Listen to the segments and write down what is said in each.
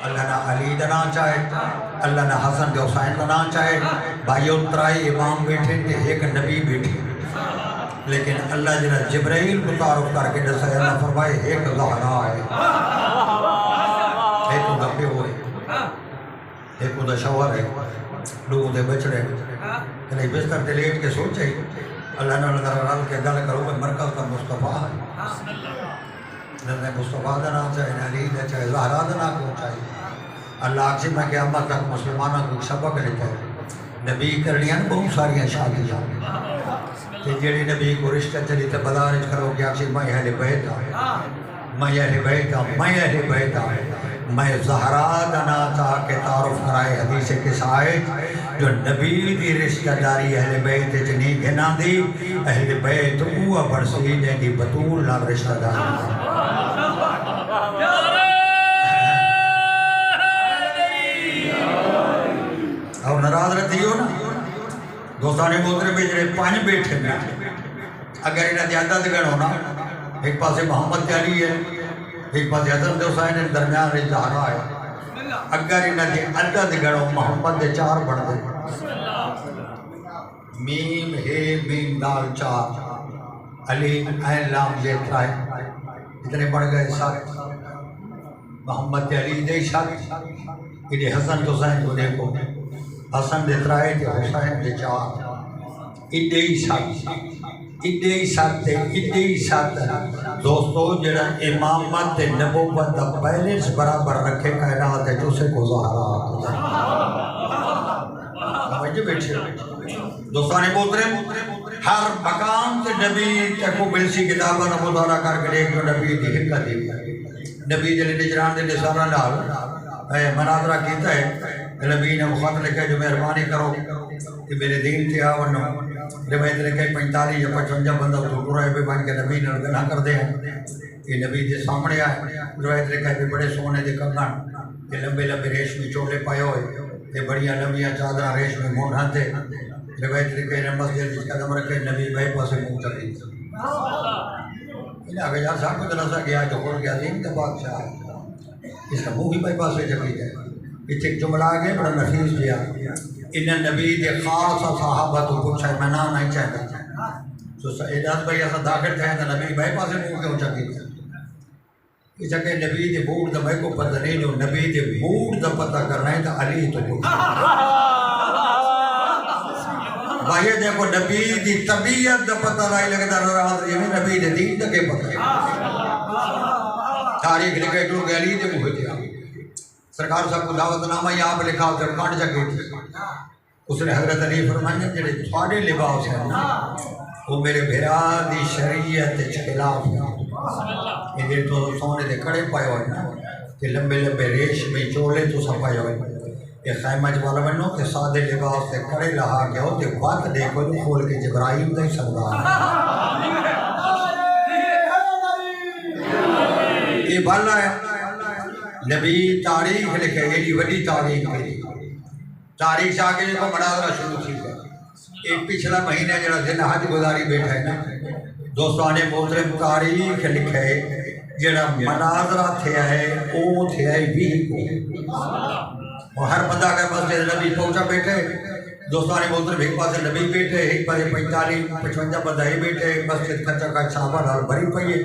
اللہ نہ علی دا نام چاہے، اللہ نہ حسن دے حسین دا نام چاہے، بھائیو ترائی امام بیٹھے تے ایک نبی بیٹھے، لیکن اللہ جنہ جبرائیل کو تعارف کر کے دسا اللہ فرمائے ایک زہرا ہے، ایک دا پیو ہے، ایک دا شوہر ہے، لوگوں دے بچڑے کہ بستر تے لیٹ کے سوچے اللہ نے رل کے گل کرو کہ مرکز کا مصطفیٰ ہے، نہ مصطفیٰ دا نام چاہے، نہ علی دا چاہے، زہرا دا نام کیوں چاہیے؟ اللہ آخسی میں قیامت تک مسلمانوں کو سبق لیتا ہے، نبی کرنی ہیں بہت ساری شادیاں کہ جیڑی نبی کو رشتہ چلی تو بدارج کرو کہ آخسی میں اہل بیت ہوں، میں اہل بیت ہوں، میں اہل بیت ہوں، میں زہرا دا نام چاہ کے تعارف کرائے حدیث کے سائد جو نبی دی رشتہ داری اہل بیت جنی گھنا دی، اہل بیت اوہ برسی جن دی بطول نال رشتہ داری اور نراض رہتی ہو نا دوستانے محترم میں جڑے 5 بیٹھے ہیں اگر انہیں دی عدد گنو نا ایک پاسے محمد علی ہے ایک پاسے حسن حسین ہے درمیان میں زہرا ہے اگر انہیں دی عدد گنو محمد دے 4 بڑھ دے میم ہے میم دال 4 علی این لام یہ ترائے اتنے بڑھ گئے 7 محمد علی دے 7 انہیں حسن حسین کو دیکھو حسن دے ترائے تے حسین دے 4 ایڈے ہی ساتھ دوستو جڑا امامت تے نبوت دا بیلنس برابر رکھے کائنات ہے جو سے کو زہرا سمجھے بیٹھے دوستانے محترم ہر مقام تے نبی تے کو بلسی کتابہ نہ مطالعہ کر کے ایک جو نبی دی حکمت دی نبی جلے نجران دے نثارہ نال مناظرہ کیتا ہے نبی نے خط لکھا جو مہربانی کرو کہ میرے دین تے آونو روایت لکھا 45 یا 55 بندہ تو پورا ہے بن کے نبی نے گناہ کر دے ہیں یہ نبی دے سامنے آئے روایت لکھا ہے بڑے سونے دے کنگن کہ لمبے لمبے ریشمی چولے پائے ہوئے یہ بڑیاں لمبیاں چادراں ریشمی مونڈھاں تھے روایت لکھا ہے مسجد جس قدم رکھے نبی بھائی پاسے منہ چلی انہیں آگے یار صاحب کو دلسا گیا جو کھول گیا دین کا بادشاہ اس کا منہ بھی بھائی پاسے چلی جائے پیچھے ایک جملہ آگے بڑا نفیس دیا انہیں نبی دے خاص صحابہ تو پوچھا ہے میں نام نہیں چاہتا تو اعجاز بھائی ایسا داخل تھے تو نبی بھائی پاسے منہ کیوں چکی تھا اس کہ نبی دے موڈ دا بھائی کو پتہ نہیں جو نبی دے موڈ دا پتہ کرنا ہے تو علی تو پوچھا بھائی دیکھو نبی دی طبیعت دا پتہ نہیں لگتا نراض یہ نبی دے دین دا کے پتہ تاریخ لکھے جو کہ علی دے موڈ دیا سرکار صاحب کو دعوت نامہ یہاں پہ لکھا ہوتا ہے کانٹ جگہ تھی اس نے حضرت علی فرمایا جڑے تھوڑے لباس ہیں نا وہ میرے بھرا دی شریعت خلاف ہے یہ تو سونے دے کڑے پائے ہوئے نا کہ لمبے لمبے ریش میں چولے تو سب پائے ہوئے یہ خیمہ جوالا بنو کہ سادے لباس سے کڑے لہا گیا ہو کہ بات دیکھو جو کھول کے جبرائیل دا ہی سردار یہ بھالا ہے نبی تاریخ لکھے یہ بڑی تاریخ ہے تاریخ سے آگے جو مناظرہ شروع تھی ایک پچھلا مہینہ جڑا دن حج گزاری بیٹھا ہے نا دوستان محترم تاریخ لکھے جڑا مناظرہ تھیا ہے وہ تھیا ہے 20 کو اور ہر بندہ کا مسجد نبی پہنچا بیٹھے دوستان محترم ایک پاس نبی بیٹھے ایک پاس 45-55 بندہ ہی بیٹھے مسجد کچا کا صحابہ ڈال بھری پئی ہے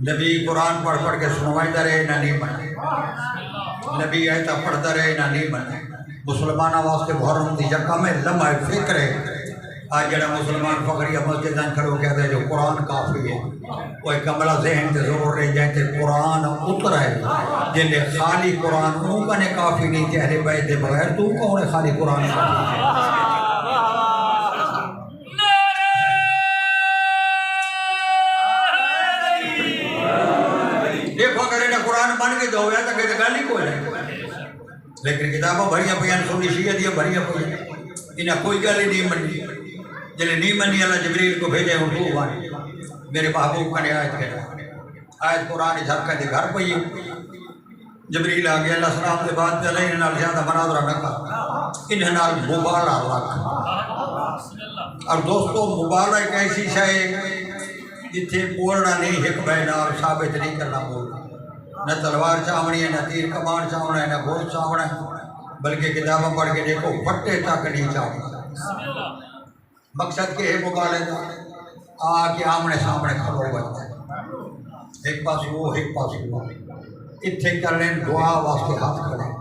نبی قرآن پڑھ پڑھ کے سنوائیدہ رہے نہ نہیں بنے نبی آیتہ پڑھتا رہے نہ نہیں بنے مسلمانہ واسطے محرم دی جگہ میں لمحہ فکر ہے آج جڑا مسلمان فقریہ مسجد دن کھڑو کہتا ہے جو قرآن کافی ہے وہ ایک عملہ ذہن تے ضرور رہ جائیں تے قرآن اتر ہے جلے خالی قرآن اون کنے کافی نہیں تے اہل بیت دے بغیر تو کون ہے خالی قرآن کافی ہے دیکھو اگر انہیں قرآن بن کے جو ہے تو کہ گالی کوئی نہیں لیکن کتابوں بھریاں پہ سنی شیعہ دیا بھریاں پہ انہیں کوئی گالی نہیں منی جنہیں نہیں منی اللہ جبریل کو بھیجے ہوں تو بانی میرے محبوب کنے آیت کہنا آیت قرآن جھرکہ دے گھر پہ جبریل آگے اللہ سلام دے بعد چلے انہیں نال زیادہ مناظرہ نہ کر انہیں نال مبالہ رکھ اور دوستو مبالہ ایک ایسی شے جتھے بولنا نہیں ایک بے نال ثابت نہیں کرنا بولنا نہ تلوار چاوڑی ہے، نہ تیر کمان چاوڑا ہے، نہ گھوڑ چاوڑا ہے، بلکہ کتابیں پڑھ کے دیکھو پٹے تک نہیں چاوڑا۔ مقصد کہ ہے مبالغہ آ کے آمنے سامنے کھڑو بنتا ہے، ایک پاس وہ ایک پاس وہ، اتھے کر لیں دعا واسطے ہاتھ کھڑے۔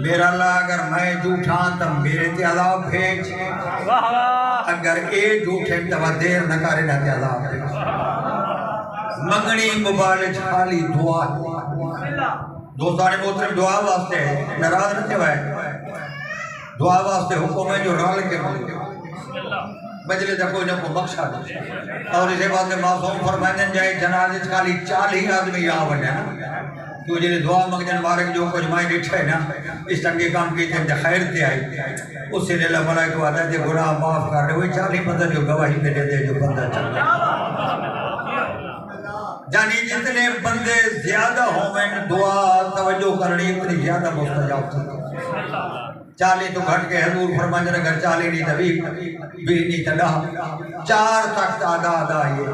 میرا اللہ اگر میں جھوٹا تو میرے تے عذاب بھیج، اگر اے جھوٹے تو دیر نہ کرے نہ تے عذاب بھیج۔ منگنی مبالغ خالی دعا، دوستان محترم دعا واسطے ناراض نہ تھے، دعا واسطے حکم ہے جو رال کے مجلے دا کوئی نہ کوئی مقصد، اور اسے بات معصوم فرمائیں جائے جنازے خالی 40 آدمی آ بنے تو جلے دعا منگجن بارک جو کچھ مائیں ڈٹھے نا اس تنگے کام کی تھے خیر تے آئی، اس سے اللہ ملائکہ کو آتا ہے گناہ معاف کر رہے ہوئے 40 بندہ جو گواہی میں دے دے جو بندہ چل یعنی جتنے بندے زیادہ ہوں میں دعا توجہ کرنی اتنی زیادہ مستجاب تھی۔ 40 تو گھٹ کے حضور فرمائیں اگر 40 نہیں تو 20 نہیں تو 10 4 تک تعداد آئیے،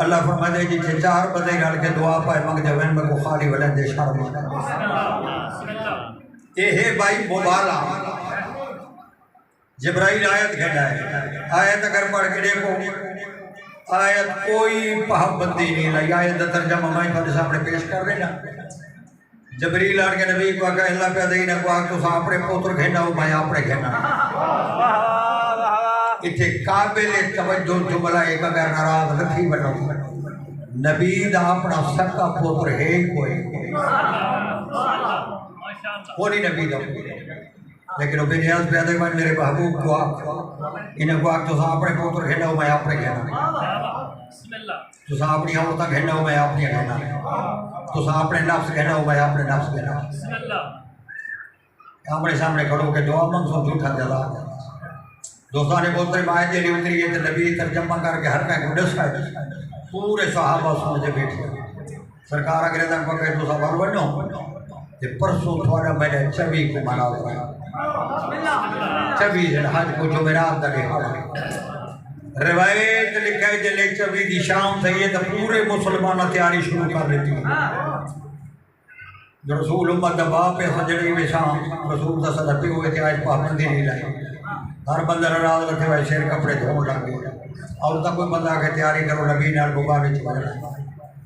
اللہ فرمائے جیسے 4 بندے رل کے دعا پائے منگ دے وین میں کو خالی ولن دے شرم یہ ہے بھائی مبالہ۔ جبرائیل آیت گھڑا ہے، آیت اگر پڑھ کے دیکھو آیت کوئی پابندی نہیں لائی، آیت دا ترجمہ میں تھوڑے سامنے پیش کر رہے نا۔ جبریل آن کے نبی کو کہا اللہ پہ دینہ کو آگ تو سا اپنے پوتر گھننا ہو میں اپنے گھننا اتھے قابل توجہ جملہ ایک اگر ناراض رکھی بنو نبی دا اپنا سکا پوتر ہے کوئی نبی دا، لیکن وہ بے نیاز پیدا ہے میرے محبوب کو آگ انہیں کو آگ تو سا اپنے پوتر گھننا ہو میں اپنے گھننا، تو سا اپنی عورتہ گھننا ہو میں اپنی گھننا، تو سا اپنے نفس کہنا ہو میں اپنے نفس کہنا۔ آمنے سامنے کھڑو کہ دعا منگ سو جھوٹا جلا دوستانے بولتے آیت جلی اتری ہے تو نبی ترجمہ کر کے ہر کہیں کو ڈس ہے پورے صحابہ سمجھے بیٹھے سرکار اگر ادھر کو کہے تو سوال بنو کہ پرسوں تھوڑا میں نے چبی کو منا دیا، چبی سے حج کو جمعرات دے روایت لکھے جلے چبی دی شام سے یہ تو پورے مسلمانہ تیاری شروع کر لیتی ہے۔ جو رسول امت دا باپ ہے سجڑی میں شام رسول دا صدقی ہوئے تھے آج پابندی نہیں لائی، ہر بندہ ناراض رکھے ہوئے شیر کپڑے دھوڑ لگے اور تک کوئی بندہ آگے تیاری کرو نبی نال مبارک چکا،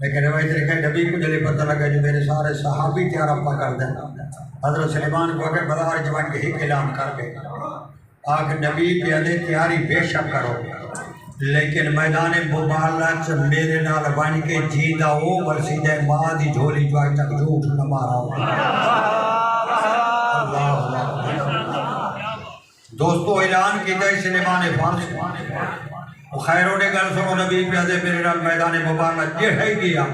لیکن روایت لکھے نبی کو جلے پتہ لگا جو میرے سارے صحابی تیار اپا کر دیں۔ حضرت سلیمان کو اگر بازار جوان کے ہی اعلان کر گئے آگ نبی پیادے تیاری بے شک کرو، لیکن میدان مبالغہ میرے نال بن کے جیندہ ہو ورسی دے ماں دی جھولی جو آج تک جھوٹ نہ مارا ہو۔ دوستو اعلان کی دے سلیمان فارس خیروں نے گل سنو نبی پیادے میرے نال میدان مبالغہ یہ ہے گیا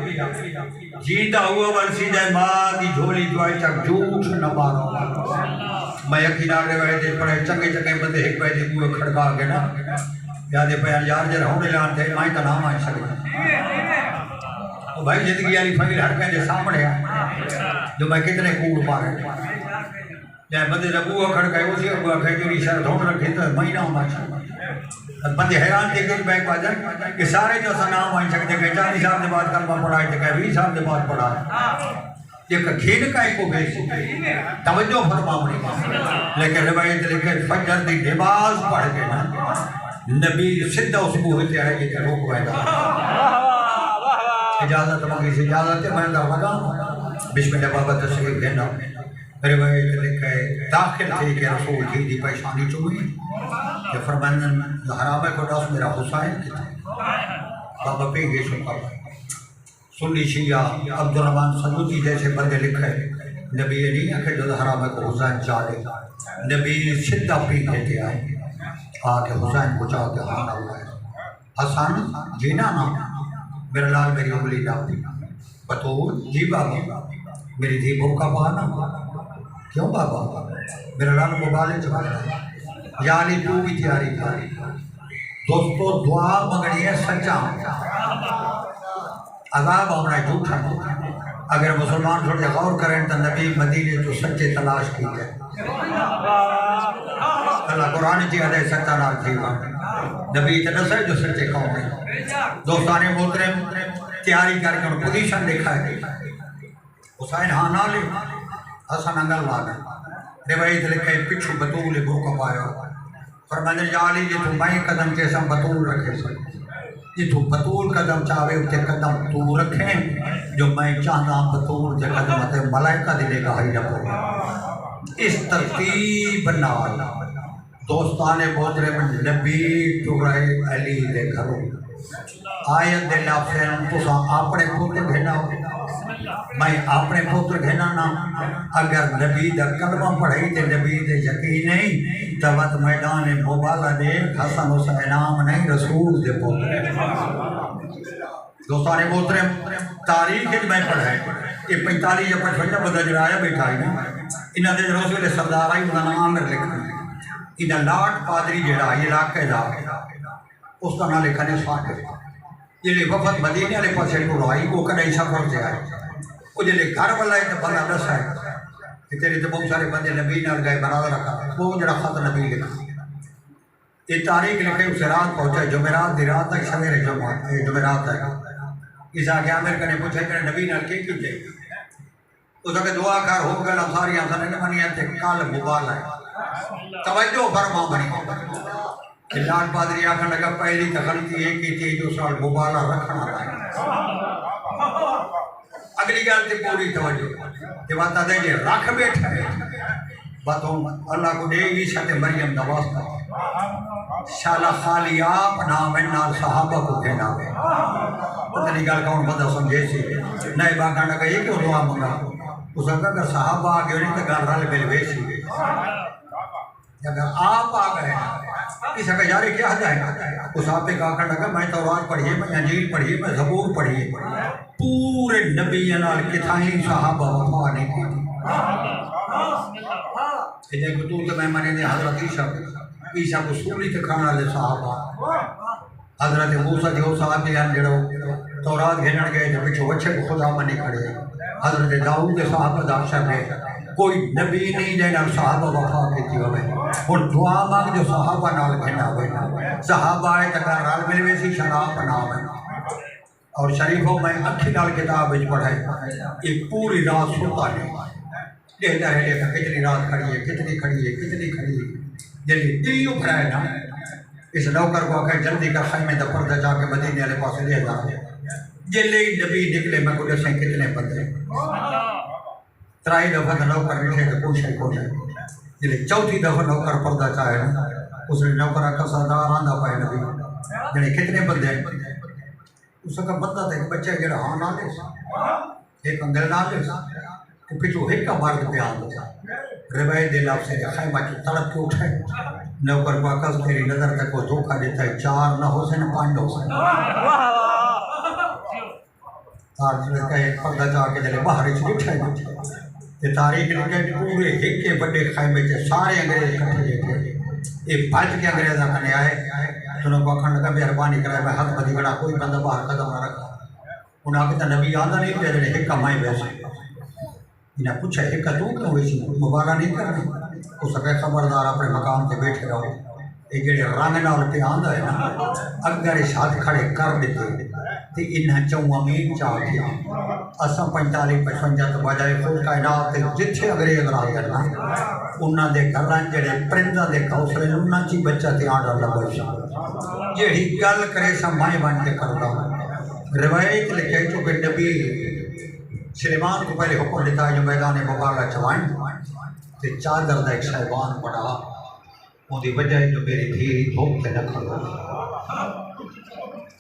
جیندہ ہوا ورسی دے ماں دی جھولی جو آج تک جھوٹ نہ مارا ہو۔ میں یقین آگے رہے تھے پڑھے چنگے چنگے بندے ایک بیٹھے کوئے کھڑکا کے نا یادے پیان یار جر ہونے لان تھے مائیں تا نام آئے سکتے تو بھائی زندگی علی فیل ہر کہیں جے سامنے جو میں کتنے کوڑ پارے جائے بندے ربوہ کھڑکائے اسی ابوہ کھڑکائے جو ریشہ دھون رکھے تو مہینہ ہونا چاہتا بندے حیران تھے کہ بیک باجر کہ سارے جو سا نام آئے سکتے کہ 40 سال دے بعد کلمہ پڑھائے تھے کہ 20 سال دے بعد پڑھائے یہ کھین کا ایک کو بیسی توجہ فرماؤں لیکن روایت لکھے فجر دی نماز پڑھ کے نا نبی صدہ اس کو ہوتے ہیں کہ روک بیٹھا اجازت مانگی سے اجازت ہے میں اندر لگا بسم اللہ بابا تشریف دینا روایت لکھے داخل تھے کہ رسول تھی دی پیشانی چوئی کہ فرمائن حرام کو ڈاس میرا حسین کی تھے بابا پہ گے شکر سنی شیعہ عبدالرحمن سجودی جیسے بندے لکھے نبی نہیں ہے کہ جو حرام کو حسین چاہے نبی صدہ پی کہتے آئے آکے حسین کو چاہ کے حاملہ ہوا ہے حسن جینا نا میرا لال میری انگلی ڈاپی بطول جی بابا میری دھی بھوکا پانا کیوں بابا میرا لال مبالغ چکا ہے یا علی تو بھی تیاری تاری دوستو دعا مگنی ہے سچا عذاب ہمارا جھوٹا اگر مسلمان تھوڑے غور کریں تو نبی مدینے تو سچے تلاش کی ہے اللہ قرآن جی علیہ سچا نال تھی نبی اتنا سر جو سچے قوم ہے دوستانے محترم تیاری کر کے پوزیشن لکھا ہے حسین ہاں نہ لے حسن انگل لا گئے روایت لکھا ہے پچھو بطول بھوک پایا فرمانے جالی جی تو میں قدم کے سم بطول رکھے سکتے جی تو بطول قدم چاہے اتنے قدم تو رکھیں جو میں چاہتا بطول کے قدم تے ملائکہ دلے کا ہی رکھو اس ترتیب نال دوستان محترم نبی ٹرائے علی دے گھروں آیت دے لفظ تساں اپنے پتر گھنا میں اپنے پتر گھنا نا اگر نبی دا کلمہ پڑھائی تے نبی دے یقین نہیں تو وقت میدان مبالہ دے حسن حسین نام نہیں رسول دے پتر دوستان محترم تاریخ میں پڑھائے یہ 45 یا 55 بندہ جڑا آیا بیٹھا ہے نا انہاں دے روز ویلے سردار آئی انہاں نام عامر لکھنا انہاں لاٹ پادری جڑا علاقے دا اس کا نام لکھا نے فاٹر جلے وفد مدینے والے پاسے کو آئی وہ کدی سفر سے آئے وہ جلے گھر والا ہے تو بندہ دس ہے کہ تیرے تو بہت سارے بندے نبی نال گئے برادر رکھا وہ جڑا خط نبی لکھا یہ تاریخ لکھے اسے رات پہنچا جمعرات دی رات تک سویرے جمعرات تک اس آگے عامر کنے پوچھا کہ نبی نال کی جائے اس آگے دعا کر ہو گئے ساری آسان نے منی ہے کال مبالہ ہے توجہ فرما بنی لال پادری آخر لگا پہلی تو غلطی یہ کی تھی جو سال مبالہ رکھنا تھا اگلی گل تھی پوری توجہ یہ بات آتا ہے کہ رکھ بیٹھا ہے باتوں اللہ کو دے گی شاہ مریم دا واسطہ شالا خالی آپ نام نال صحابہ کو کہنا ہے پتہ نہیں گل کون بندہ سمجھے سی نئے باغاں لگا یہ کیوں دعا منگا اس نے کہا اگر صحابہ آ گئے نہیں تو گل رل مل ویسی اگر آپ آ گئے اس کا یاری کیا جائے اس آپ نے کہا لگا میں تورات پڑھیے میں انجیل پڑھیے میں زبور پڑھیے پورے نبی نال کتھائیں صحابہ وفا نہیں کی ایک تو کہ میں مانے نے حضرت عیسیٰ کو سولی تکھانا والے صحابہ حضرت موسیٰ جو صاحب کے ہم جڑو تورات گھنن گئے تو پچھو بچے کو خدا منی کھڑے حضرت داؤد کے صحابہ داشتہ گئے کوئی نبی نہیں جائے صحابہ وفا کی تھی ہوئے اور دعا مانگ جو صحابہ نال گھنا ہوئے صحابہ آئے تکار رال ملوے سی شراب نام ہے اور شریفوں میں اکھی نال کتاب اچ پڑھائے ایک پوری رات سوتا نہیں دیکھتا ہے دیکھا کتنی رات کھڑی ہے کتنی کھڑی ہے کتنی کھڑی ہے جلدی دل یوں پھڑائے نا اس نوکر کو آکے جلدی کا خیمے دا پردہ جا کے مدینے والے پاس لے جا جلدی نبی نکلے میں کو دسیں کتنے بندے ترائی دفعہ دا نوکر نکلے تو پوچھے جلدی چوتھی دفعہ نوکر پردہ چاہے نا اس نے نوکر آکا سردار آندہ پائے نبی جلدی کتنے بندے اس کا بندہ تھا ایک بچہ جڑا ہاں نہ لے ایک انگل نہ لے تو پچھو ایک کا مرد بیان ہوتا روایت دل آپ سے خیمہ کی تڑپ کے اٹھائے نوکر کو آکا تیری نظر تک وہ دھوکہ دیتا ہے 4 نہ ہو سے نہ 5 ہو سے تاریخ کا ایک پردہ چاہ کے جلے باہر اچھ اٹھائے یہ تاریخ لکھے پورے ایک کے بڑے خیمے سے سارے انگریز کٹھے دیتے ایک بھاج کے انگریز آکھنے آئے انہوں کو آکھنے لگا مہربانی کرائے میں حق بدی گڑا کوئی بندہ باہر قدم نہ رکھا انہوں آکھتا نبی آدھا نہیں پہ جلے ایک کمائیں ویسے انہیں پوچھا ایک کا تو کیوں ویسی مبالہ نہیں کرنی اس کا خبردار اپنے مقام سے بیٹھے رہو یہ جڑے رنگ نال پہ آندہ ہے نا اگر اس ہاتھ کھڑے کر دیتے تو انہیں چون امین چاہ گیا اساں 45-55 تو بجائے خود کائنات جتھے انگریز راہ کرنا انہاں دے گھران جڑے پرندہ دے گھونسلے انہاں چی بچہ تے آڈر لگا سی یہی گل کرے سا مائیں بن کے کرتا روایت لکھے چونکہ نبی سلیمان کو پہلے حکم دیتا ہے جو میدان مبارک چوائیں تے چادر دا ایک شیبان پڑا وہ دی وجہ ہے جو میری دھی دھوپ تے نہ کھڑا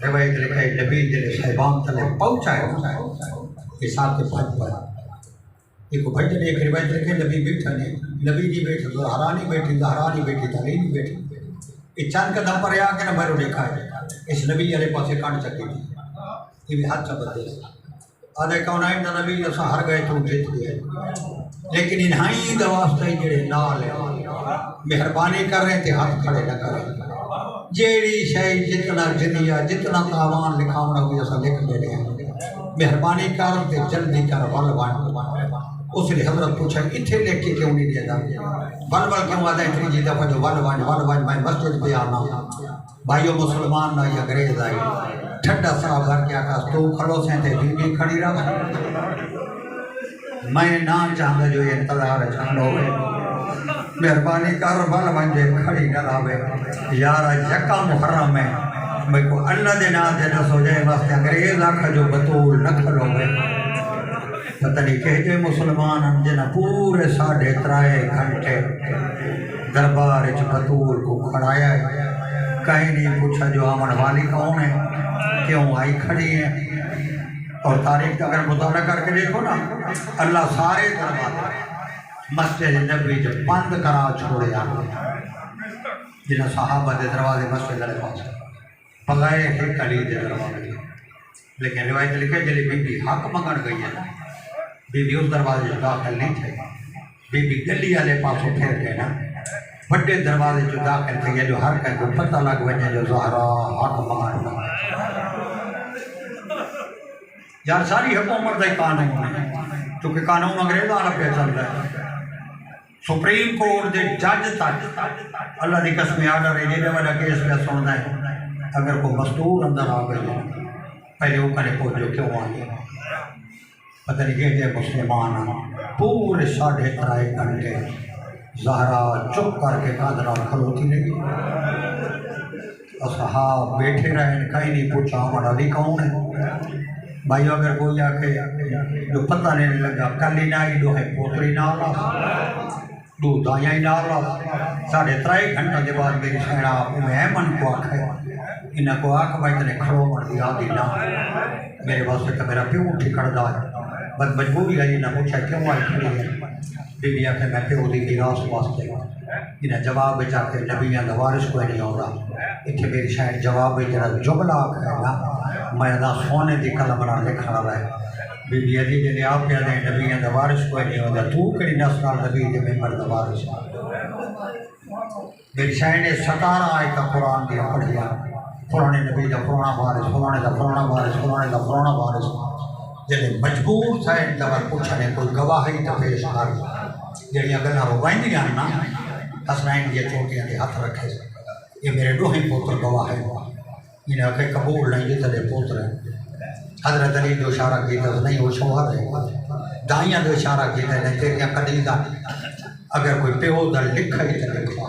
روایت لکھے نبی دل شیبان تلے پہنچا ہے اس ساتھ کے بھج پر ایک بھجن ایک روایت لکھے نبی بیٹھا نہیں نبی نہیں بیٹھا زہرا نہیں بیٹھی تعلیم نہیں بیٹھی یہ چند قدم پر آ کے نہ میرے دیکھا ہے اس نبی والے پاسے کانڈ چکی تھی یہ بھی ہاتھ چبت دے آدھے کون آئیں دا نبی اسا ہر گئے تو جیت گئے لیکن انہائی دا واسطہ جڑے نال ہے مہربانی کر رہے تھے ہاتھ کھڑے نہ کر رہے جیڑی شاید جتنا جدیا جتنا تاوان لکھاونا ہوئی اسا لکھ دے رہے ہیں مہربانی کر تے جلدی کر ول وان اس نے حضرت پوچھا اتھے لکھ کے کیوں نہیں دیا دا ول ول کیوں آدھا اتنی جی دفعہ جو ول وان میں مسجد پہ آنا بھائیو مسلمان نہ یا انگریز آئی ٹھڈا صاحب کر کے آکاس تو کھڑو سے تھے بی کھڑی رہا میں نہ چاہتا جو یہ انتظار چاہتا ہوئے مہربانی کر بل منجے کھڑی نہ لاوے یارا یکا محرم ہے میں کو اللہ دے نا دے نہ سو جائے واسطے انگریز آکھا جو بطول نہ کھلو گے پتہ نہیں کہ جے مسلمان ہم جنہ پورے 3.5 گھنٹے دربار اچ بطول کو کھڑایا ہے کہیں نہیں پوچھا جو آمن والی کون ہے کیوں آئی کھڑی ہے اور تاریخ کا اگر مطالعہ کر کے دیکھو نا اللہ سارے دروازے مسجد نبی جو بند کرا چھوڑے جنہ صحابہ دے دروازے مسجد علیہ پاس بغیر ایک علی دے دروازے لیکن روایت لکھے جلی بی بی حق مگن گئی ہے بی بی اس دروازے جو داخل نہیں تھے بی بی گلی والے پاسوں پھر گئے نا بڑے دروازے جو داخل تھے جو ہر کہیں کو پتہ لگ وجہ جو زہرا حق مگن گئی یار ساری حکومت کا قانون ہے چونکہ قانون انگریز والا پہ چل رہا ہے سپریم کورٹ دے جج تک اللہ دی قسم آرڈر ہے جیسے والا کیس پہ سننا ہے اگر کوئی مزدور اندر آ گئی پہلے وہ کنے پہنچو کیوں آئے پتہ نہیں کہ مسلمان پورے 3.5 گھنٹے زہرا چپ کر کے قادرہ کھلوتی نہیں اصحاب بیٹھے رہے کہیں نہیں پوچھا ہمارا علی کون ہے بھائی اگر کوئی آکے جو پتہ نہیں لگا کلی نائی دو ہے پوتری نالا دو دائیاں نالا 3.5 گھنٹہ کے بعد میری شہرہ ایمن کو آکھے انہاں کو آکھ بھائی تنے کھڑو مردی آدھی نا میرے واسطے تو میرا پیو اٹھی کھڑ دا ہے بس مجبوری ہے انہاں پوچھا کیوں آئی کھڑی ہے بی بی آکھے میں پیو دی میراث واسطے انہاں جواب بچا کے نبیاں دا وارث کوئی نہیں ہوگا اتنے میری شاید جواب جڑا جملہ آکھے نا میں دا سونے دی قلم نہ لکھنا رہے بی بی علی جنے آپ پہ دے نبیاں دا وارث کوئی نہیں ہوگا تو کڑی نسل نبی دے ممبر دا وارث میری شاید نے 17 آئے کا قرآن دیا پڑھیا فلانے نبی دا فلانا وارث فلانے دا فلانا وارث فلانے دا فلانا وارث جنے مجبور تھا انتظار پوچھنے کوئی گواہی تا پیش کر جڑیاں گلاں روائندیاں نا حسنین یہ چوٹیاں دے ہاتھ رکھے یہ میرے دوہیں پوتر گواہ ہے انہیں کہ قبول نہیں جیتا دے پوتر ہے حضرت علی دو اشارہ کیتا نہیں وہ شوہر ہے دائیاں دو اشارہ کیتا نہیں تیریاں قدیدہ اگر کوئی پیو در لکھا ہی تا لکھا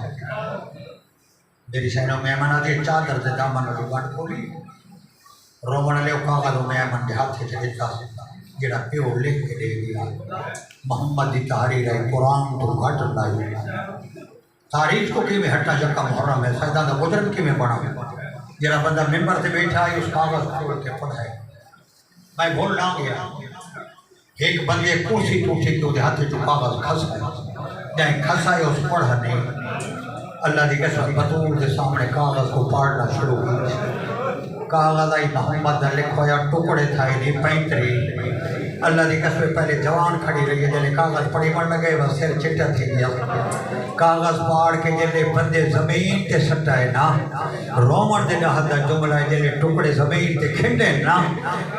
میری شہنوں میں امن آتی چادر دے دامن رو گھٹ کھولی رومن لے کاغذ میں امن دے ہاتھ سے دیتا جڑا پیو لکھ کے دے دیا محمد دی تحریر ہے قرآن تو گھٹ لائی تاریخ کو کی میں ہٹا جکا محرم ہے سیدہ دا بزرگ کی میں بڑھا جڑا بندہ ممبر سے بیٹھا ہے اس کاغذ کھول کے پڑھا ہے میں بھول نہ گیا ایک بندے کرسی ٹوٹی کے ہاتھ جو کاغذ کھس ہے جائیں کھسا ہے اس پڑھا نہیں اللہ دی قسم بطول کے سامنے کاغذ کو پاڑنا شروع کیا کاغذ آئی محمد دا لکھو یا ٹکڑے تھا نہیں 35 اللہ دی قسم پہلے جوان کھڑی رہی ہے جلے کاغذ پڑی مر لگے وہ سر چٹا تھی گیا کاغذ پاڑ کے جلے بندے زمین تے سٹا ہے نا رومن دے نہ دا جملہ ہے جلے ٹکڑے زمین تے کھنڈے نا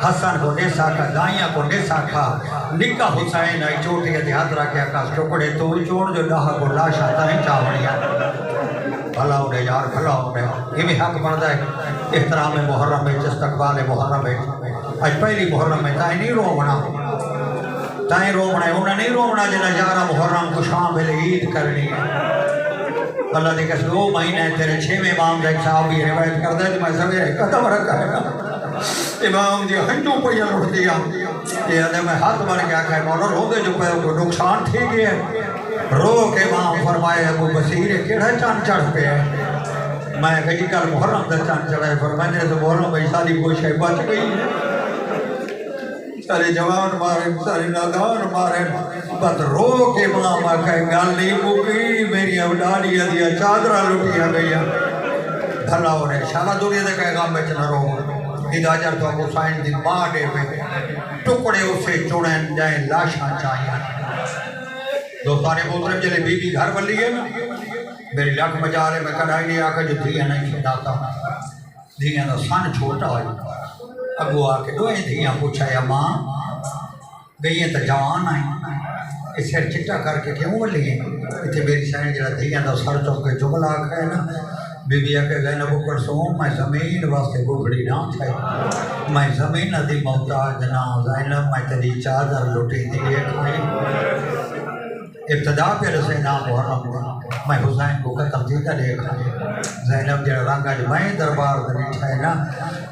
حسن کو نیسا کا دائیاں کو نیسا کھا نکا حسین آئی چوٹی ہے ہاتھ رکھے آکاس ٹکڑے تو چوڑ جو ڈاہا کو لاشا تائیں چاوڑیاں بھلا انہیں یار بھلا انہیں یہ بھی حق بڑھتا ہے احترام محرم ہے استقبال محرم ہے آج پہلی محرم ہے تائیں نہیں رومنا تائیں رومنا ہے انہیں نہیں رومنا جنہ 11 محرم کو شامل عید کرنی ہے اللہ دیکھا 2 مہینے تیرے 6 امام دیکھ صاحب یہ روایت کر دے تو میں سویرے قدم رکھا ہے امام جی ہنجوں پہ یہ لوٹ دیا یہ ادھے میں ہاتھ بن گیا کہ مولا رو دے جو پہ نقصان تھی گئے رو کے امام فرمائے ابو بصیر کیڑا چاند چڑھ پہ ہے میں کہی کل محرم دا چاند چڑھائے فرمائے تو بولوں بھائی ساری کوئی شے بچ گئی سارے جوان مارے سارے نادان مارے بس رو کے امام آکھے گل نہیں مکی میری اولادیاں دیا چادرہ لٹیاں گئیاں بھلا انہیں شالا دنیا دے کہے گا میں چنہ رو اداجر تو ابو سائن دی ماں دے پہ ٹکڑے اسے چڑھیں جائیں لاشاں چاہیاں دوستانے محترم جلے بی بی گھر بن لیے نا میری لکھ بجا رہے میں کڑائی نہیں آکے جو دھیاں نہیں چھڑاتا دھیاں دا سن چھوٹا ہوئی ابو آکے دوئیں دھیاں پوچھا یا ماں گئییں تا جوان آئیں اس سر چٹا کر کے کیوں لیے اتھے میری شاہن جڑا دھیاں دا سر چوکے جملہ آکھا ہے نا بی بی کہ زینب کلثوم میں زمین واسطے گھڑی نہ کھائی میں زمین دی محتاج نہ زینب میں تیری چادر لٹی دی کھائی ابتدا پہ رسے نام محرم ہوا میں حسین کو ختم جیتا دیکھا زینب جڑا رنگا جو میں دربار دنیٹھا ہے نا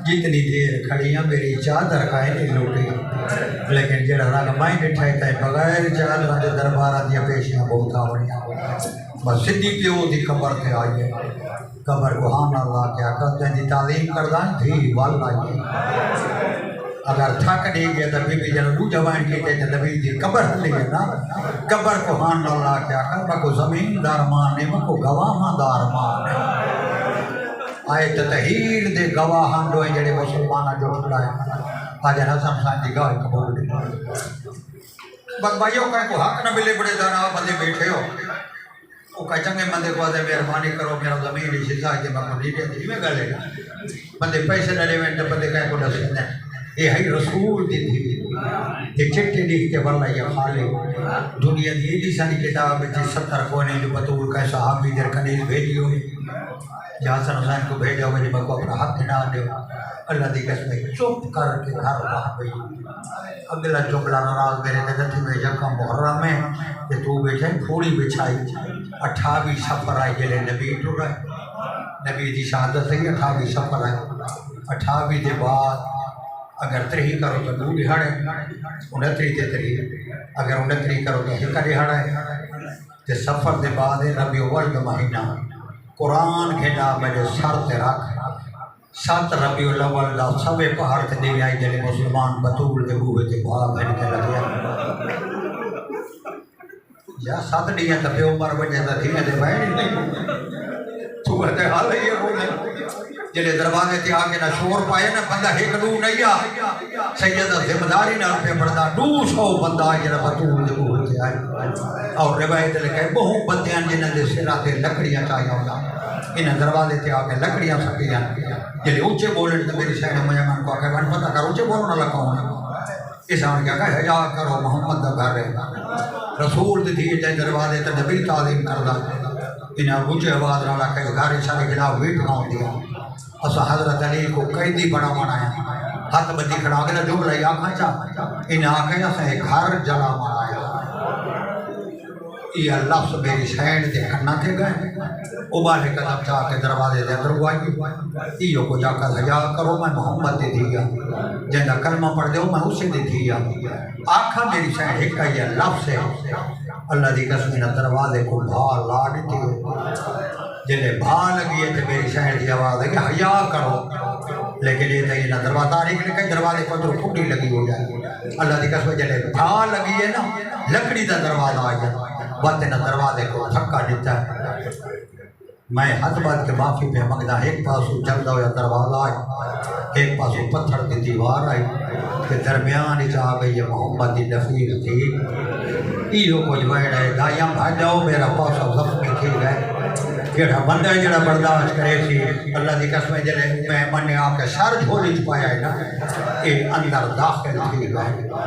جتنی دیر کھڑی ہیں میری چادر کھائے نہیں لوٹی لیکن جڑا رنگ میں ڈٹھا ہے بغیر چادر دے دربار دیا پیشیاں بہت آوڑیاں بس صدی پیو دی قبر تے آئیے قبر کو ہاں اللہ کیا کرتے دی تعلیم کردہ تھی وال آئیے اگر تھک نہیں گیا تو بی بی جنہوں دو جوان کی تے نبی دی قبر لی ہے نا قبر کو ہان اللہ کیا کر مکو زمین دار مانے مکو گواہاں دار مانے آئے تطہیر دے گواہاں دوئے جڑے مسلمانہ جو ٹھڑائے آج حسن خان دی گاہ قبول دی بس بھائیوں کہیں کو حق نہ ملے بڑے دانا بندے بیٹھے ہو وہ کہا چنگے بندے کو آدھے مہربانی کرو میرا زمین ہی شزا ہے کہ میں کو نیٹے دی میں گلے گا بندے پیسے نہ لے وینٹے بندے کہیں کو نصیب نہیں یہ ہے رسول دی تھی یہ چٹے لکھ کے واللہ یہ خالی دنیا دی ایڈی سانی کتاب جی 70 کونے جو بطول کا صحابی در کنیز بھیجی ہوئی جہاں حسن حسین کو بھیجا ہوئے جب کو اپنا حق نہ دے اللہ دی قسم چپ کر کے گھر رہا گئی اگلا جملہ ناراض میرے دتی میں جگہ محرم ہے کہ تو بیٹھے پھوڑی بچھائی 28 سفر آئی جلے نبی ٹر رہے نبی دی شہادت سے 28 سفر آئی 28 دے بعد اگر 3 کرو تو 2 دہاڑے 29 تے 3 اگر 29 کرو تو 1 دہاڑا ہے تے سفر دے بعد ربیع الاول کا مہینہ قرآن کھیلا میرے سر تے رکھ 7 ربیع الاول دا سبے پہاڑ تے دے آئی جلے مسلمان بطول دے بوہے تے بھاگ بھن کے لگیا یا 7 ڈیاں تے پہ عمر بجے دا دھیاں دے بہن نہیں تو ہے حال یہ ہو گئے جلے دروازے تے آگے نہ شور پائے نہ بندہ ایک دو نہیں آ سیدہ ذمہ داری نہ پہ پڑتا 200 بندہ جڑا بطول دے بوہے تے آئے اور روایت لکھے بہت بندیاں جنہاں دے سراں تے لکڑیاں چاہیے ہوتا انہیں دروازے تے آگے لکڑیاں سکیاں جلے اونچے بولن تے میری شہر مجمن کو آگے من پتہ کر اونچے بولنا لگا ہوں اس آن کیا کہا حیا کرو محمد دا گھر ہے رسول دی دیئے جائے دروازے تے نبی تعلیم کردہ انہیں اونچے آواز نہ لکھے گھر اشارے خلاف ویٹ گاؤں دیا اسا حضرت علی کو قیدی بنا منایا ہاتھ بدی کھڑا گیا جملہ یا کھانچا انہیں آکھیں اسا ایک گھر جلا منایا یہ لفظ میری شہن دے کھنا کے گئے ابالے قدم چاہ کے دروازے دے اندر ہوئی یہ کو جا کر حیا کرو میں محمد دے دیا جندہ کلمہ پڑھ دے میں اسے دے دیا آکھا میری شہن ایک کا یہ لفظ ہے اللہ دی قسمینہ دروازے کو بھا لا دیتی ہو جنہیں بھا لگی ہے تو میری شہر کی آواز ہے کہ حیا کرو لیکن یہ نہیں نہ دروازہ تاریخ لکھے دروازے کو تو پھوٹی لگی ہو جائے اللہ دی قسم جنہیں بھا لگی ہے نا لکڑی دا دروازہ آ جائے بات نہ دروازے کو دھکا دیتا ہے میں حد بات کے معافی پہ مگدہ ایک پاسو جلدہ ہوا دروازہ آئی ایک پاسو پتھر کی دیوار آئی کہ درمیان جا گئی یہ محمد دی نفیر تھی ایو کچھ بیڑ ہے دائیاں بھائی جاؤ میرا پاسو زخمی تھی گئے کیڑا بندہ جڑا برداشت کرے سی اللہ دی قسم جلے میں مننے آ کے سر جھولی چھپایا ہے نا یہ اندر داخل تھی گئے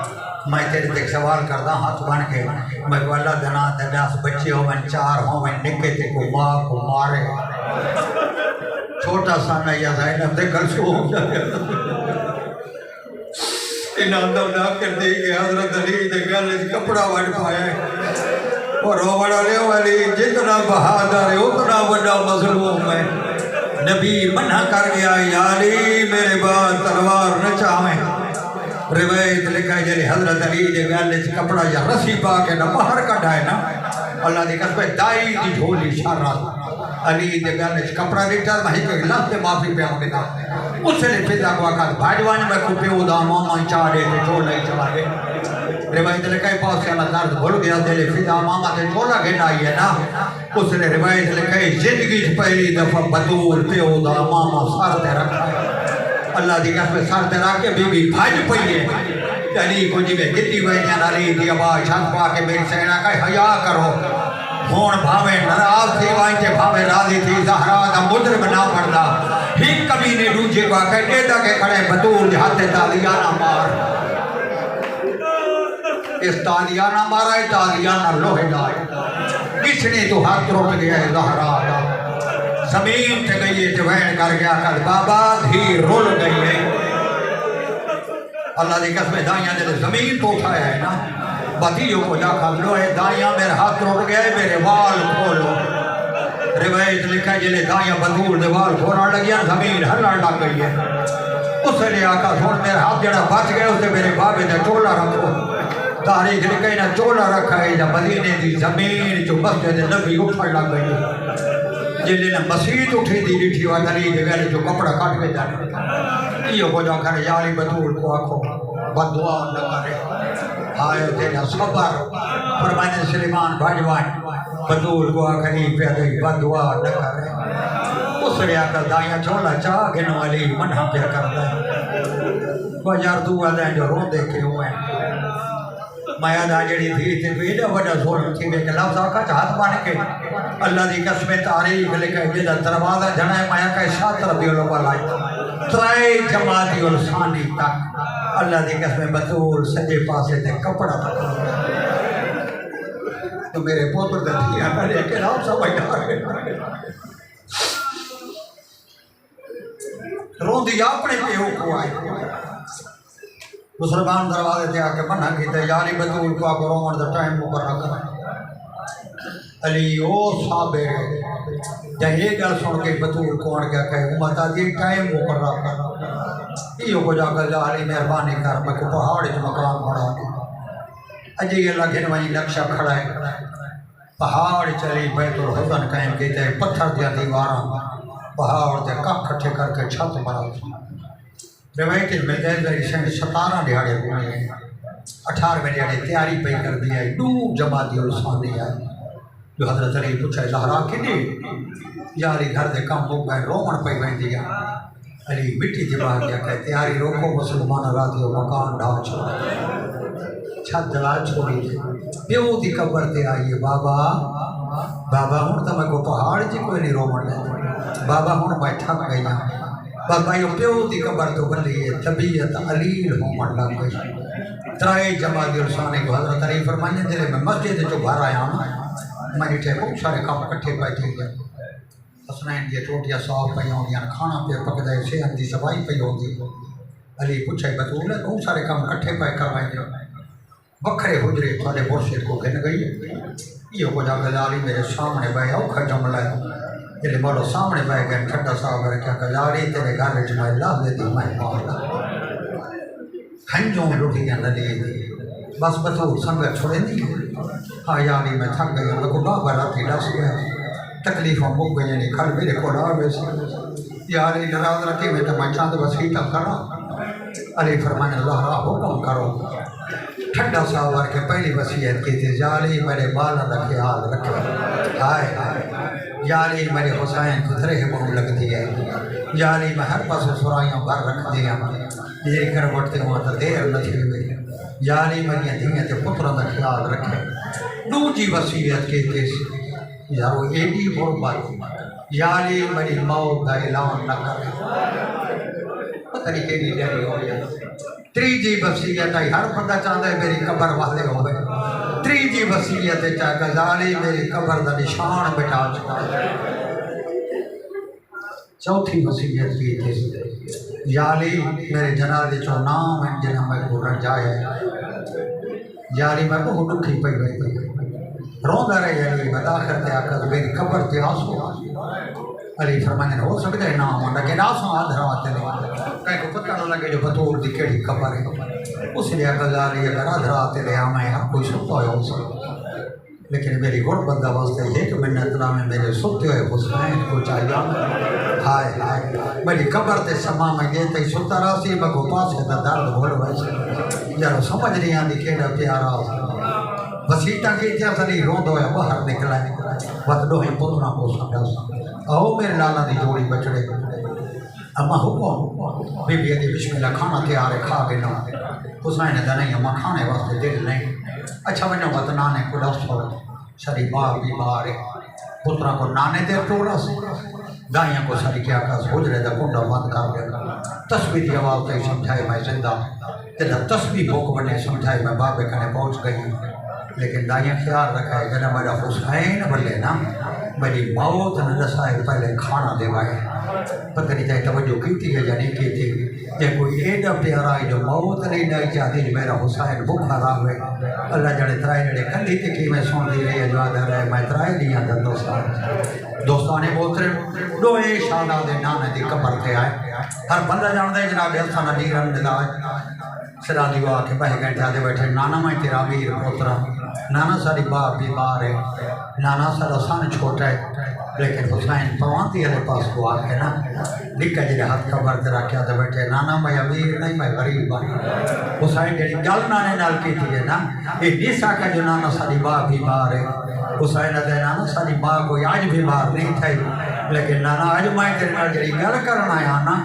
میں تیرے تک سوال کردہ ہاتھ بن کے میں کو اللہ دنا دناس بچے ہو میں 4 ہوں میں نکے تے کو ماں کو مارے چھوٹا سا نہ یا زینب دے گل شو ہو جائے انہاں اندر نہ کر دے کہ حضرت علی دے گل کپڑا وڑ پایا ہے اور روڑا لے والی جتنا بہادر ہے اتنا بڑا مظلوم ہے نبی منع کر گیا یا علی میرے بعد تلوار نہ چاہیں روایت لکھا ہے جلے حضرت علی دے گل کپڑا یا رسی پا کے نہ باہر کٹھا ہے نا اللہ دی قسم دائی دی جھولی شرط علی دے گل کپڑا لیٹا میں ایک لفظ معافی پہ ہوں گے اس سے لے فضا کو آکھا بھاجوان میں کو پیو دا ماما چاڑے تے چھوڑ نہیں چلا گے روایت لکھا ہے پاس سے اللہ درد بھول گیا دلے فضا ماما تے چھوڑا گھنا ہی ہے نا اس نے روایت لکھا ہے زندگی پہلی دفعہ بطول پیو دا ماما سر تے رکھا ہے اللہ دی قسم سر تے رکھ کے بی بی بھاج پئی ہے علی کو جی میں گتی ویجان علی دی آواز چھت پا کے میری سینا کا حیا کرو ہون بھاوے ناراض تھی وائیں تے بھاوے راضی تھی زہرا دا مجرم نہ پڑدا ایک کبھی نے دوجے کو آکھے ڈیڈا کے کھڑے بطول جہاں تے تالیانہ مار اس تالیانہ مارا ہے تالیانہ لوہے لائے کس نے تو ہاتھ روک دیا ہے زہرا دا زمین تے گئی ہے تے وین کر گیا کل بابا دھی رول گئی ہے اللہ دی قسم دائیاں جلے زمین تو اٹھایا ہے نا بدیوں کو جا کر لو ہے دائیاں میرے ہاتھ روڑ گئے میرے وال کھولو روایت لکھا ہے جلے دائیاں بندور دے وال کھونا لگیا زمین ہلن لگ گئی ہے اس نے آقا سن میرے ہاتھ جڑا بچ گئے اسے میرے بابے نے چولا رکھو تاریخ لکھا ہے نا چولا رکھا ہے یا مدینے دی زمین جو مسجد نبی اٹھن لگ گئی ہے جلے نے مسجد اٹھی دی ڈٹھی وادری دے گئے جو کپڑا کٹ کے جانے یہ ہو جا کر یاری بطول کو آکھو بدعا نہ کرے آئے تیرا صبر فرمانے سلیمان بھجوان بطول کو آکھنی پیدے بدعا نہ کرے اس نے آکر دائیاں چھولا چاہ گنو علی منہ پہ کر دے وہ یار دعا دیں جو رو دے کے ہوئے مایا دا جڑی تھی تے بیڑا وڈا زور تھی کہ لفظ آقا ہاتھ بن کے اللہ دی قسم تاریخ لکھے جدا دروازہ جنائے مایا کا اشارت ربی الاول آئی ترائی جماعتی الثانی تک اللہ دی قسم بطول سجے پاسے تے کپڑا تک تو میرے پوتر دے دیا میں لے کے نام سمجھ آگے رون دی اپنے پیو کو آئے مسلمان دروازے تے آکے منع کی تے یاری بطول کو آکے رومن دا ٹائم مقرر کرا علی او صابر جہاں یہ گل سن کے بطول کون کیا کہے امتا دی ٹائم مقرر کر یہ کو جا کر علی مہربانی کر میں کو پہاڑ جو مقام بڑھا اجے یہ اللہ گھن وہیں نقشہ کھڑا ہے پہاڑ چلی بیت الحسن قائم کیتے پتھر دیا دیواراں پہاڑ تے کپ کھٹے کر کے چھت بنا روایت میں دیر 17 دیہاڑے ہوئے ہیں 18ویں دیہاڑے تیاری پہ کر دیا ہے دو جماعتی الثانی ہے جو حضرت علی پوچھا زہرا کنے یا علی گھر دے کام ہو گئے رومن پہ بہن دیا علی مٹی جبا گیا کہ تیاری روکو مسلمان راتی و مکان ڈھا چھوڑا چھت جلا چھوڑی تھی پیو دی قبر تے آئیے بابا ہوں تو میں کو پہاڑ جی کوئی نہیں رومن ہے بابا ہوں میں تھک گئی بابا یہ پیو دی قبر تو بلی ہے طبیعت علیل ہومن لگ گئی ترائی جماعتی الثانی کو حضرت علی فرمائیں دلے میں مسجد جو گھر آیا ہوں میں نے بہت سارے کام کٹھے پہ تھے گئے حسنین دی ٹوٹیاں صاف پہ ہوندیاں کھانا پہ پک دے صحت دی صفائی پہ ہوندی علی پوچھا بطول ہے بہت سارے کام کٹھے پہ کروائیں گے بکھرے حجرے تھوڑے مرشد کو گن گئی یہ کو جا کر علی میرے سامنے بھائی اوکھا جملہ ہے جلے بولو سامنے بھائی گئے ٹھنڈا صاحب ہے کیا کہ علی تیرے گھر وچ میں لا دیتی میں مالا ہنجوں لٹھیاں نہ لے دی بس بطول سنگت چھوڑے نہیں ہاں علی میں تھک گئی میں کو بابا راتی ڈس گیا تکلیفوں مک گئی نہیں کھل میرے کو لا ویسی یا علی ناراض رکھی میں تو میں چاند وسیطہ کرا علی فرمانے اللہ را حکم کرو ٹھنڈا ساور کے پہلی وصیت کی تھی یا علی میرے بالا کا خیال رکھے ہائے ہائے یا علی میرے حسین خطرے بہت لگ دیئے یا علی میں ہر پاس سرائیوں پر رکھ دیا یہ کر بڑھتے ہوں تو دیر نہ تھی ہوئی یا علی میری دھیاں تے پتروں کا خیال رکھے دوجی وصیت کی تھی یارو ایڈی غربت یا علی میری موت کا اعلان نہ کرے پتہ نہیں کیڑی ڈری ہو گیا تیجی وصیت ہے ہر بندہ چاہتا ہے میری قبر والے ہوئے تیجی وصیت ہے چاہتا ہے علی میری قبر دا نشان بٹا چکا ہے چوتھی وصیت کی تھی یا علی میرے جنازے چو نام ہے جنہاں میں کو رکھ جائے یا علی میں کو دکھی پہ گئی تھی روندہ رہے علی میں آخر تے آکر میری قبر تے آسو علی فرمانے ہو سکتا ہے نام ہونا کہ ناسوں آدھرا آتے نہیں کہیں کو پتہ نہ لگے جو بطور دی کیڑی قبر ہے اس لیے اگر علی اگر آدھرا آتے لے آمیں ہم کوئی سکتا ہو سکتا لیکن میری غربت دا واسطے یہ کہ منت نامے میرے سکتے ہوئے حسین کو چاہیے ہائے ہائے میری قبر تے سما میں گئے تے ستا راسی میں کو پاس ہے درد بھول ویسے یارو سمجھ نہیں آندی کیڑا پیارا وسیطہ کی اتیا سلی روندو ہے باہر نکلا ہے بدلو ہی پتنا کو سمجھا سا آؤ میرے لالا دی جوڑی بچڑے اما حکم بی بی ادھی بسم اللہ کھانا تیار ہے کھا کے نہ حسین دا نہیں اما کھانے واسطے دل نہیں اچھا ونو مت نانے کو ڈس ہو ساری باغ بیمار ہے پترا کو نانے دے ٹوڑا سے گائیاں کو ساری کیا کس حجرے دا کنڈا بند کر دیا تسبیح دی آواز تے سمجھائے میں زندہ تیرا تسبیح بھوک بنے سمجھائے میں بابے کنے پہنچ گئی لیکن دائیں خیال رکھا ہے جنہیں میرا حسین بلے نا میری موت نے رسائے پہلے کھانا دے وائے پتہ نہیں چاہے توجہ کی تھی یا نہیں کی تھی جب کوئی ایڈا پیارا ہے جو موت نہیں ڈائی چاہتی جو میرا حسین بکھا رہا ہوئے اللہ جڑے ترائے جڑے کندھی تھی کی میں سن دی رہی ہے جو آدھا رہے میں ترائے لیا تھا دوستانے بولتے دو اے شادہ دے نانے دی قبر تھے آئے ہر بندہ جان دے جناب حسن امیر اندلاج سرا دیوا کے بہ گھنٹے آدھے بیٹھے نانا میں تیرا امیر پوترا نانا ساری باپ بیمار ہے نانا سارا سن چھوٹا ہے لیکن حسین پروانتی علیہ پاس کو آ کے نا نکا جی ہاتھ قبر تے رکھ کے آدھے بیٹھے نانا میں امیر نہیں میں غریب ہوں حسین جڑی گل نانے نال کی تھی نا یہ نہیں ساکا جو نانا ساری باپ بیمار ہے حسین دے نانا ساری ماں کوئی آج بیمار نہیں تھا لیکن نانا آج میں تیرے نال جڑی گل کرنا آیا نا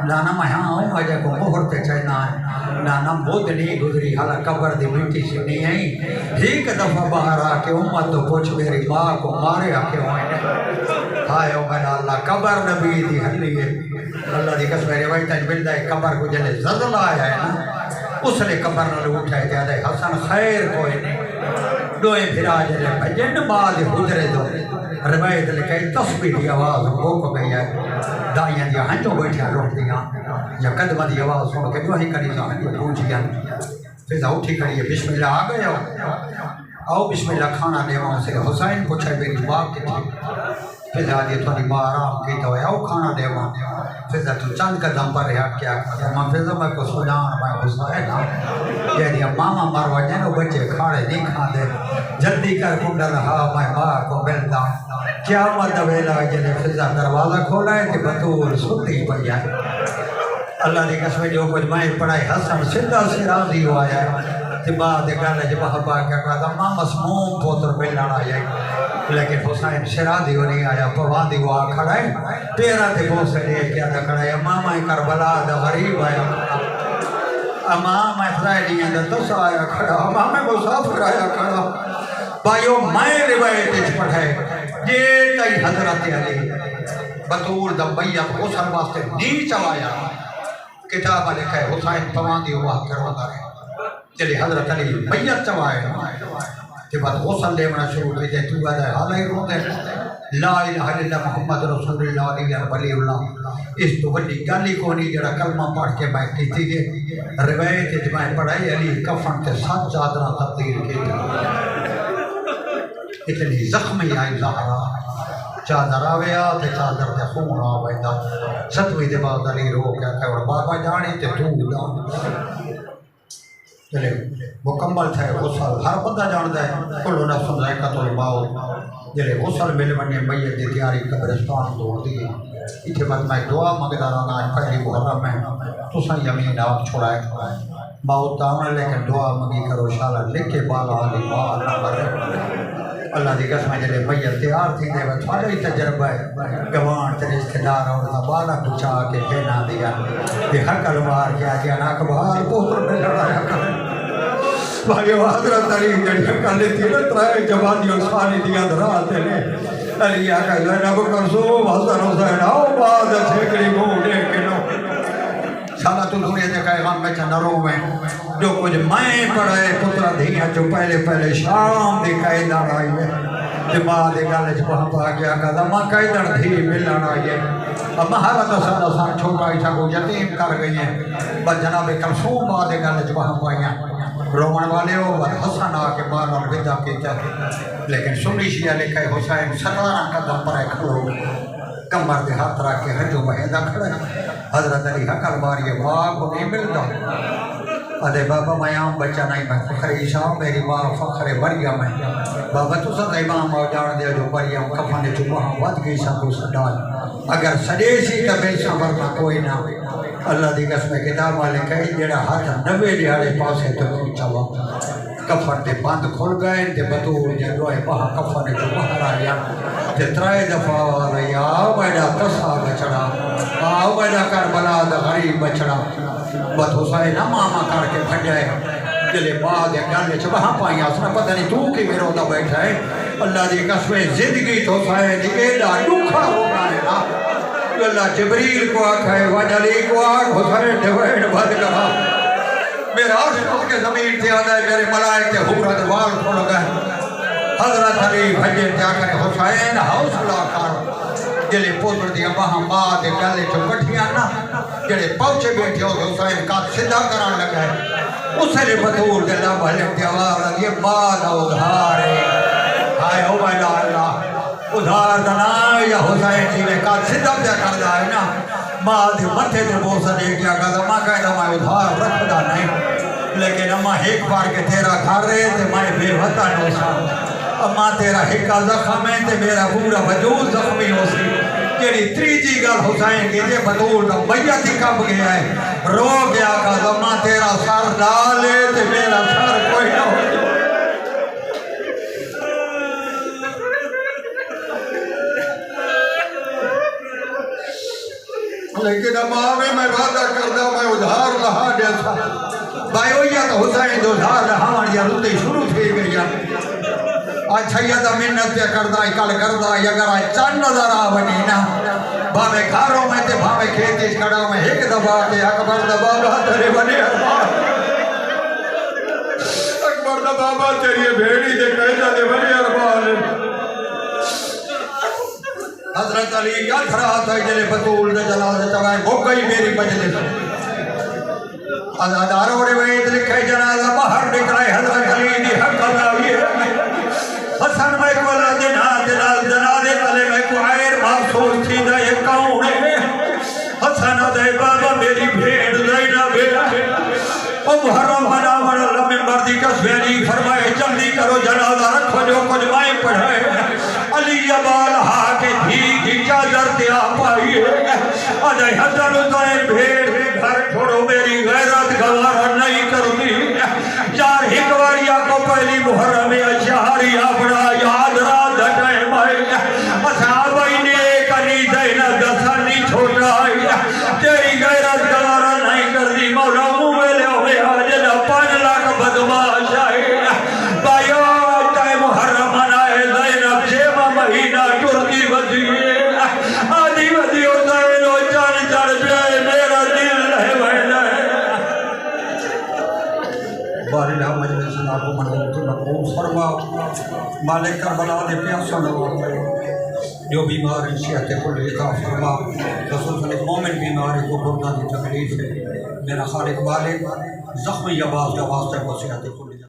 نانا میں ہاں ہوں آجا کو مہر تے چاہنا ہے نانا بود نہیں گزری حالا قبر دی مٹی سے نہیں آئی ایک دفعہ باہر آ کے امت تو پوچھ میری ماں کو مارے آ کے ہوئے ہائے او میرا اللہ قبر نبی دی حلی ہے اللہ دی قسم روایت ملتا ہے قبر کو جلے زلزلہ آیا ہے نا اس نے قبر نال اٹھائے جاتا ہے حسن خیر کوئی نہیں دوئے پھرا جلے بھجن بعد حجرے دو روایت لکھے تسبیح دی آواز بوک گئی ہے دائیاں دیا ہنجوں بیٹھیا روک دیا یا قدمہ دی آواز سن کے جو ہی کنیزہ ہنجوں پوچھیا فیضا اٹھی کریے بسم اللہ آ گئے آؤ بسم اللہ کھانا دے وہاں سے حسین پوچھے میری باپ کی تھی فیضا دی تھوڑی ماں آرام کی تو آؤ کھانا دے وہاں فیضا تو چند قدم پر رہا کیا کرتا ماں فیضا میں کو سنان میں حسین یعنی ماما ماروا جنو بچے کھاڑے نہیں کھا دے جلدی کر کنڈل ہاں میں ماں کو ملتا کیا ویلا جنہیں فضا دروازہ کھولا ہے کہ بطول سنتی پڑ جائے اللہ دی قسم جو کچھ میں پڑھائی حسن سندہ سے راضی ہوا ہے کہ بعد گل جب بہبا کیا کہا تھا ماں مسموم پوتر ملنا آیا لیکن حسین شرادی ہو نہیں آیا پروادی وہ آ کھڑا ہے تیرا تے بہت سے لے کیا تھا کھڑا ہے ماما کربلا دا غریب آیا امام اسرائیلی اندر تو آیا کھڑا امام مسافر آیا کھڑا بھائیو میں روایت پڑھائے یہ تئی حضرت علی بطور دا بیعت غسل واسطے نہیں چلایا کتاب لکھا ہے حسین پواندی ہوا کرواتا رہے چلی حضرت علی بیعت چوائے کہ بعد غسل لیونا شروع کی دے تو گا دے حالہ ہی رو دے لا الہ الا اللہ محمد رسول اللہ علیہ ولی اللہ اس تو بڑی گالی کو نہیں جڑا کلمہ پڑھ کے میں کی تھی گے روایت میں پڑھائی علی کفن کے 7 چادرہ تبدیل کی اتنی زخمی آئی زہرا چادر آویا تے چادر تے خون آویا 7ویں دے بعد علی رو کیا کہ اور بابا جانی تے تو جان چلے مکمل تھے غسل ہر بندہ جان دے کلو نفس ذائقۃ الموت جلے غسل مل بنے میت دی تیاری قبرستان دوڑ دی اتنے بعد میں دعا منگتا رہا آج پہلی محرم میں تو سن یمین آپ چھوڑائے موت آمن لیکن دعا منگی کرو شالا لکھ کے بالا علی بار نہ برے اللہ دی قسم جلے میت تیار تھی دے وہ تھوڑا ہی تجربہ ہے گوان تے رشتہ دار اور تا بالا کچھا کے پہنا دیا یہ حق الوار کیا دیا نا اکبار پوتر میں لڑایا کر بھائیو حضرت علی جڑی حق لیتی ہے ترائے جوانی اور سانی دیا دراتے نے علی آقا زینب کرسو حسن حسین آؤ بعد چھکڑی گھوڑے کنو سالہ تو دنیا دے کہے غم میں چنروں میں جو کچھ میں پڑھائے پترہ دھیاں جو پہلے شام دے قائدان آئی ہے جب دے گالج وہاں پا گیا کہا ماں قائدان دھی ملنا آئی ہے اب مہارت سالہ سان چھوٹا ایسا کو یتیم کر گئی ہے بس جناب کلثوم بعد دے گالج وہاں پائیاں رومن والے ہو بس حسن آ کے بار اور ودا کی چاہتے لیکن سنی شیعہ لکھا ہے حسین 17 قدم پر ہے کھلو کمر دے ہاتھ رکھ کے ہجو بہیدہ کھڑا ہے حضرت علی حقل ماری ماں کو نہیں ملتا ادھے بابا میں عام بچہ نہیں میں فخر عیسیٰ میری ماں فخر مریم ہے بابا تو سب امام آؤ جان دیا جو مریم کفن جو وہاں ود گئی سب کو سڈال اگر سڑے سی تو بے صبر کا کوئی نہ اللہ دی قسم کتاب والے کہی جڑا ہاتھ 90 دیہڑے پاسے تو کھینچا ہوا کفن دے بند کھل گئے تے بدور جدوائے وہاں کفن جو باہر آیا تے 3 دفعہ آ رہی آؤ میرا تسا بچڑا آؤ میرا کربلا دا غریب بچڑا بد حسین ماما کر کے بھجائے دلے بعد گل چ وہاں پائی اسنا پتہ نہیں تو کی میرا دا بیٹھا ہے اللہ دی قسم زندگی تو حسین دی ایڈا دکھا ہو رہا ہے نا اللہ جبریل کو آکھا ہے وجلی کو آکھ حسین ڈویڑ بد کرا میرا عاشق کے زمین سے آدھا ہے میرے ملائکے حورت وال کھول گئے حضرت علی بھجے کیا کرے حسین حوصلہ کر جلے پوتر دیا وہاں ماں دے گلے جو کٹھیاں نا جلے پوچھے بیٹھے ہو حسین کا صدا کران لگا ہے اسے لے بطور دے لب حلق دے آواز لگی ماں دا ادھار ہے ہائے ہو بیلا اللہ ادھار دنا یا حسین جی میں کا صدا دیا کر دا ہے نا ماں دے متھے دے بوسا دے کیا کہا ماں کہتا میں ادھار رکھ دا نہیں لیکن اماں ایک بار کے تیرا گھر رہے تے میں بے وطن ہو سا اماں تیرا ہکا زخم ہے تے میرا پورا وجود زخمی ہو سی جیڑی تریجی گل حسین کی جے بطول دا میت ہی کب گیا ہے رو گیا کہ اماں تیرا سر ڈالے تے میرا سر کوئی نہ ہو لیکن اماں میں وعدہ کردہ میں ادھار لہا دیا تھا بھائی ہوئی تو حسین جو ادھار لہا یا رتے شروع تھی گئی اچھا یہ تو منت پہ کردہ کل کردہ اگر آئے چند نظر آونی نا بھاوے گھاروں میں تے بھاوے کھیتیش کڑاوں میں ایک دبا تے اکبر دبابا تیرے بنے ارمان اکبر دبابا تیری بھیڑی دے کہتا دے بنے ارمان حضرت علی یاد رہا تھا جلے بطول دے جلال دے چوائے ہو گئی میری مجلس ازاداروں نے وید لکھے جنازہ باہر نکلائے حضرت علی دی حق اللہ یہ حسن میں کولا جنازے تلے میں کو عیر محسوس تھی دا یہ کون ہے حسن دے بابا میری بھیڑ زینہ بیٹا او محرم حنا من اللہ من مردی کسوینی فرمائے جلدی کرو جنازہ رکھو جو کچھ مائیں پڑھائے علی ابال ہاکے دھی چادر تیا پائی ہے آجائی حسن اتائے بھیڑ گھر چھوڑو میری غیرت گوارا نہیں کرتی چار ہکواریا کو پہلی محرم اشہاری اپنا یاد رات ڈٹائے مائے اصحابائی نے ایک علی زینہ دسانی چھوٹا تیری غیرت گوارا نہیں کرتی مولا مویلے ہوئے آجنا 5 لاکھ بدماش آئے بائیو آجائے محرم منائے زینب 6 مہینہ ٹرکی وزیے آدھی وزیو زینو چان چڑھ جائے میرا دل رہے بہنا ہے باری اللہ مجلس اللہ کو منظر تو نقوم فرما مالک کربلا دے پیاسوں لگا جو بیماری صحت کل عطا فرما رسول صلی مومن بیماری کو گردہ دی تکلیف ہے میرا خالق مالک زخمی عباس کا واسطہ کو صحت کل